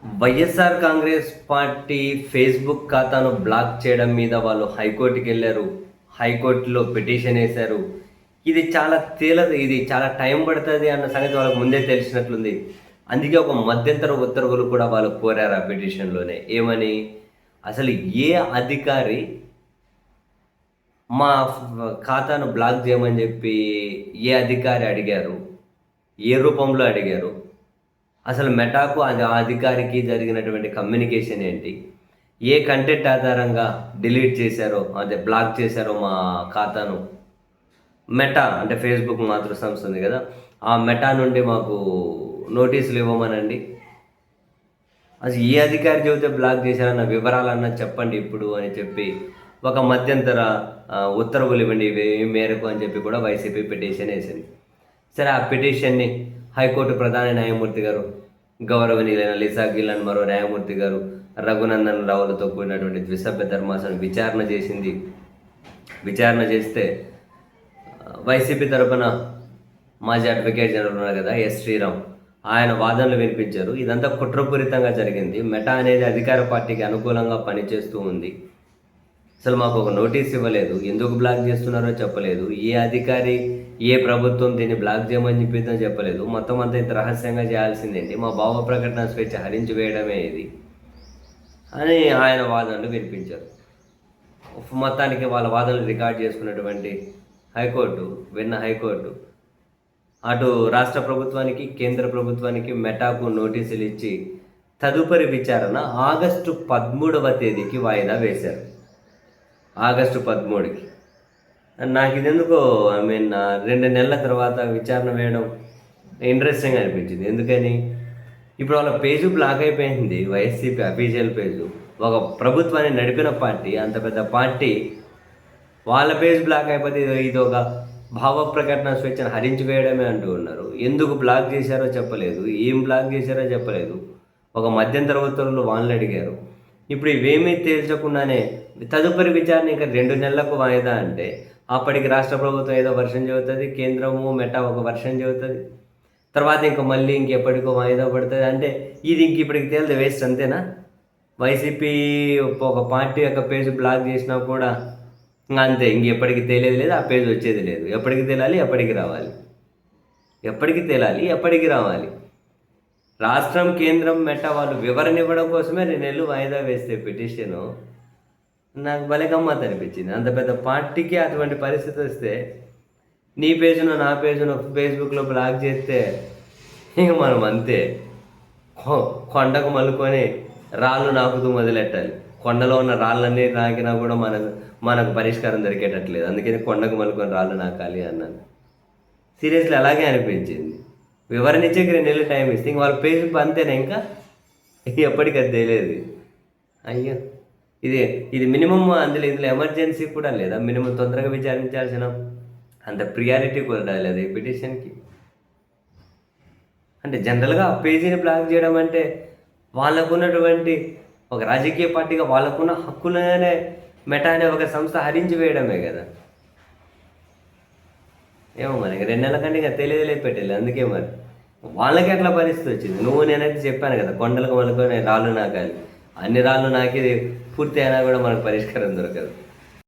YSR Congress party Facebook ఖాతాను black చేయడం మీద వాళ్ళు హైకోర్టుకి వెళ్ళారు. హైకోర్టులో పిటిషన్ వేశారు. ఇది చాలా టైం పడుతుంది అన్న సంగతి వాళ్ళకి ముందే తెలిసినట్లుంది. అందుకే ఒక మధ్యంతర ఉత్తర్వులు కూడా వాళ్ళు కోరారు ఆ పిటిషన్లోనే. ఏమని? అసలు ఏ అధికారి మా ఖాతాను బ్లాక్ చేయమని చెప్పి ఏ అధికారి అడిగారు? ఏ రూపంలో అడిగారు? అసలు మెటాకు ఆ అధికారికి జరిగినటువంటి కమ్యూనికేషన్ ఏంటి? ఏ కంటెంట్ ఆధారంగా డిలీట్ చేశారో, అదే బ్లాక్ చేశారో మా ఖాతాను? మెటా అంటే ఫేస్బుక్ మాతృ సంస్థ ఉంది కదా, ఆ మెటా నుండి మాకు నోటీసులు ఇవ్వమనండి. అసలు ఏ అధికారి చెబితే బ్లాక్ చేశారన్న వివరాలన్నా చెప్పండి ఇప్పుడు అని చెప్పి ఒక మధ్యంతర ఉత్తర్వులు ఇవ్వండి ఈ మేరకు అని చెప్పి కూడా వైసీపీ పిటిషన్ వేసింది. సరే, ఆ పిటిషన్ని హైకోర్టు ప్రధాన న్యాయమూర్తి గారు గౌరవనీయులైన లిసా గిల్లన్ మరో న్యాయమూర్తి గారు రఘునందన్ రావులతో కూడినటువంటి ద్విసభ్య ధర్మాసనం విచారణ చేసింది. విచారణ చేస్తే వైసీపీ తరఫున మాజీ అడ్వకేట్ జనరల్ ఉన్నారు కదా, ఎస్ శ్రీరామ్, ఆయన వాదనలు వినిపించారు. ఇదంతా కుట్రపూరితంగా జరిగింది. మెటా అనేది అధికార పార్టీకి అనుకూలంగా పనిచేస్తూ ఉంది. అసలు మాకు ఒక నోటీస్ ఇవ్వలేదు, ఎందుకు బ్లాక్ చేస్తున్నారో చెప్పలేదు, ఏ అధికారి ఏ ప్రభుత్వం దీన్ని బ్లాక్ చేయమని చెప్పిద్దో చెప్పలేదు, మొత్తం అంతా ఇంత రహస్యంగా చేయాల్సిందేంటి, మా భావ ప్రకటన స్వేచ్ఛ హరించి వేయడమే ఇది అని ఆయన వాదనలు వినిపించారు. మొత్తానికి వాళ్ళ వాదనలు రికార్డ్ చేసుకున్నటువంటి హైకోర్టు అటు రాష్ట్ర ప్రభుత్వానికి కేంద్ర ప్రభుత్వానికి మెటాకు నోటీసులు ఇచ్చి తదుపరి విచారణ ఆగస్టు 13వ తేదీకి వాయిదా వేశారు. ఆగస్టు 13కి. నాకు ఇది ఎందుకో 2 నెలల తర్వాత విచారణ వేయడం ఇంట్రెస్టింగ్ అనిపించింది. ఎందుకని? ఇప్పుడు వాళ్ళ పేజు బ్లాక్ అయిపోయింది, వైఎస్సీపీ అఫీషియల్ పేజు. ఒక ప్రభుత్వాన్ని నడిపిన పార్టీ, అంత పెద్ద పార్టీ, వాళ్ళ పేజ్ బ్లాక్ అయిపోతే ఇది ఒక భావ ప్రకటన స్వేచ్ఛను హరించి వేయడమే అంటూ ఉన్నారు. ఎందుకు బ్లాక్ చేశారో చెప్పలేదు, ఏం బ్లాక్ చేశారో చెప్పలేదు. ఒక మధ్యంతర ఉత్తర్వులు వాళ్ళని అడిగారు. ఇప్పుడు ఇవేమీ తేల్చకుండానే తదుపరి విచారణ ఇంకా 2 నెలలకు వాయిదా అంటే అప్పటికి రాష్ట్ర ప్రభుత్వం ఏదో వర్షం చెబుతుంది, కేంద్రము మెటా ఒక వర్షం చెబుతుంది, తర్వాత ఇంకా మళ్ళీ ఇంకెప్పటికో వాయిదా పడుతుంది. అంటే ఇది ఇప్పటికి తేలితే వేస్ట్, అంతేనా? వైసీపీ ఒక పార్టీ యొక్క పేజ్ బ్లాక్ చేసినా కూడా అంతే, ఎప్పటికి తేలేది లేదు, ఆ పేజ్ వచ్చేది లేదు. ఎప్పటికి తేలాలి, ఎప్పటికి రావాలి, ఎప్పటికి తేలాలి, ఎప్పటికి రావాలి. రాష్ట్రం కేంద్రం మెటా వాళ్ళు వివరణ ఇవ్వడం కోసమే 2 నెలలు వాయిదా వేస్తే పిటిషను నాకు భలే గమ్మత్ అనిపించింది. అంత పెద్ద పార్టీకి అటువంటి పరిస్థితి వస్తే నీ పేజును నా పేజును ఫేస్బుక్లో బ్లాక్ చేస్తే ఇంక మనం అంతే, కొండకు మలుకొని రాళ్ళు నాకుతూ మొదలెట్టాలి. కొండలో ఉన్న రాళ్ళన్నీ నాకినా కూడా మనకు పరిష్కారం దొరికేటట్లేదు. అందుకని కొండకు మలుకొని రాళ్ళు నాకాలి అన్నాను. సీరియస్లీ అలాగే అనిపించింది. వివరణ ఇచ్చే 2 నెలలు టైం ఇస్తే ఇంక వాళ్ళ పేజ్ అంతేనా, ఇంకా ఎప్పటికీ అది తెలియదు. అయ్యో, ఇది మినిమం. ఇందులో ఎమర్జెన్సీ కూడా లేదా? మినిమం తొందరగా విచారించాల్సిన అంత ప్రియారిటీ కూడా లేదు ఈ పిటిషన్కి. అంటే జనరల్గా ఆ పేజీని బ్లాక్ చేయడం అంటే వాళ్ళకున్నటువంటి ఒక రాజకీయ పార్టీగా వాళ్ళకున్న హక్కులనే మెటా అనే ఒక సంస్థ హరించి వేయడమే కదా. ఏమో మరి 2 నెలల కంటే ఇంకా తెలియదులే పెట్టేది. అందుకే మరి వాళ్ళకి ఎట్లా పరిస్థితి వచ్చింది. నేనైతే చెప్పాను కదా, కొండలకు మలుకొని రాళ్ళు నాకాలి. అన్ని రాళ్ళు నాకి పూర్తి అయినా కూడా మనకు పరిష్కారం దొరకదు.